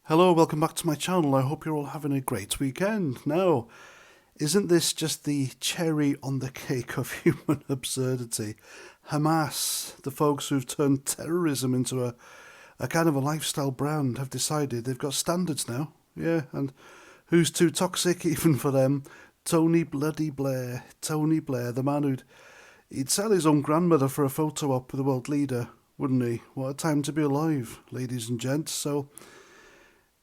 Hello, welcome back to my channel. I hope you're all having a great weekend. Now, isn't this just the cherry on the cake of human absurdity? Hamas, the folks who've turned terrorism into a kind of a lifestyle brand, have decided they've got standards now. Yeah, and who's too toxic even for them? Tony bloody Blair. Tony Blair, the man he'd sell his own grandmother for a photo op with the world leader, wouldn't he? What a time to be alive, ladies and gents. So,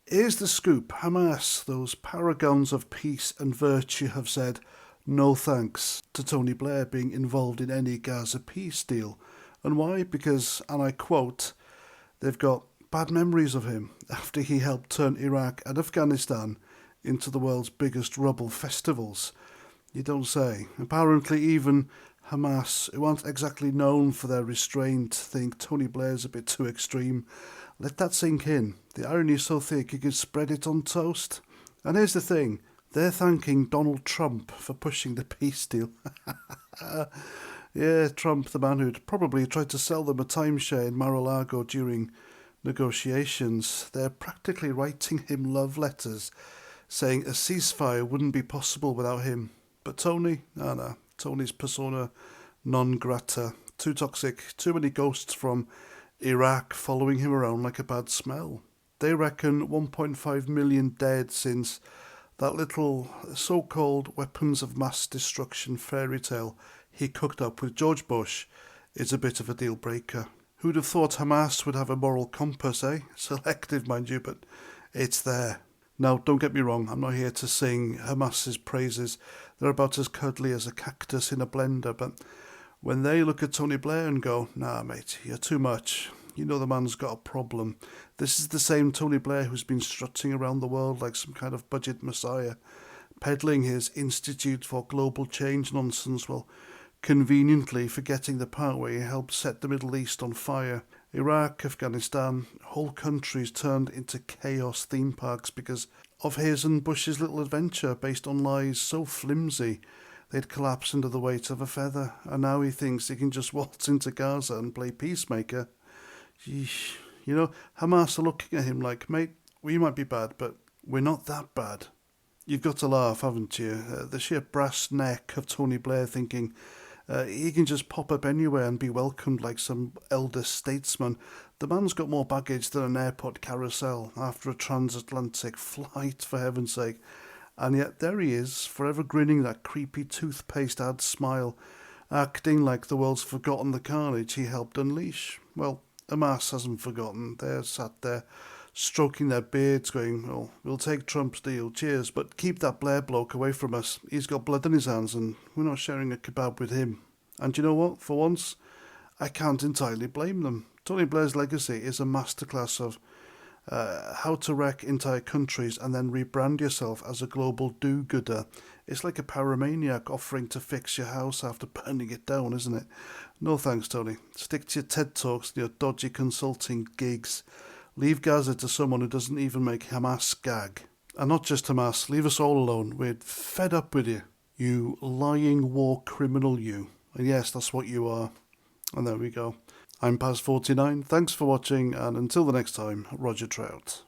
here's the scoop. Hamas, those paragons of peace and virtue, have said no thanks to Tony Blair being involved in any Gaza peace deal. And why? Because, and I quote, they've got bad memories of him after he helped turn Iraq and Afghanistan into the world's biggest rubble festivals. You don't say. Apparently even Hamas, who aren't exactly known for their restraint, think Tony Blair's a bit too extreme. Let that sink in. The irony is so thick you could spread it on toast. And here's the thing. They're thanking Donald Trump for pushing the peace deal. Yeah, Trump, the man who'd probably tried to sell them a timeshare in Mar-a-Lago during negotiations. They're practically writing him love letters, saying a ceasefire wouldn't be possible without him. But Tony? No. Tony's persona non grata. Too toxic. Too many ghosts from Iraq following him around like a bad smell. They reckon 1.5 million dead since that little so-called weapons of mass destruction fairy tale he cooked up with George Bush is a bit of a deal breaker. Who'd have thought Hamas would have a moral compass, eh? Selective, mind you, but it's there. Now, don't get me wrong, I'm not here to sing Hamas's praises. They're about as cuddly as a cactus in a blender, but when they look at Tony Blair and go, nah, mate, you're too much, you know the man's got a problem. This is the same Tony Blair who's been strutting around the world like some kind of budget messiah, peddling his Institute for Global Change nonsense while conveniently forgetting the part where he helped set the Middle East on fire. Iraq, Afghanistan, whole countries turned into chaos theme parks because of his and Bush's little adventure based on lies so flimsy they'd collapse under the weight of a feather, and now he thinks he can just waltz into Gaza and play peacemaker. Yeesh. You know, Hamas are looking at him like, mate, we might be bad, but we're not that bad. You've got to laugh, haven't you? The sheer brass neck of Tony Blair thinking he can just pop up anywhere and be welcomed like some elder statesman. The man's got more baggage than an airport carousel after a transatlantic flight, for heaven's sake. And yet there he is, forever grinning that creepy toothpaste ad smile, acting like the world's forgotten the carnage he helped unleash. Well, Hamas hasn't forgotten. They're sat there, stroking their beards, going, well, we'll take Trump's deal, cheers, but keep that Blair bloke away from us. He's got blood in his hands and we're not sharing a kebab with him. And you know what? For once, I can't entirely blame them. Tony Blair's legacy is a masterclass of how to wreck entire countries and then rebrand yourself as a global do-gooder. It's like a pyromaniac offering to fix your house after burning it down, isn't it? No thanks, Tony. Stick to your TED Talks and your dodgy consulting gigs. Leave Gaza to someone who doesn't even make Hamas gag. And not just Hamas, leave us all alone. We're fed up with you. You lying war criminal, you. And yes, that's what you are. And there we go. I'm past 49. Thanks for watching, and until the next time, Roger Trout.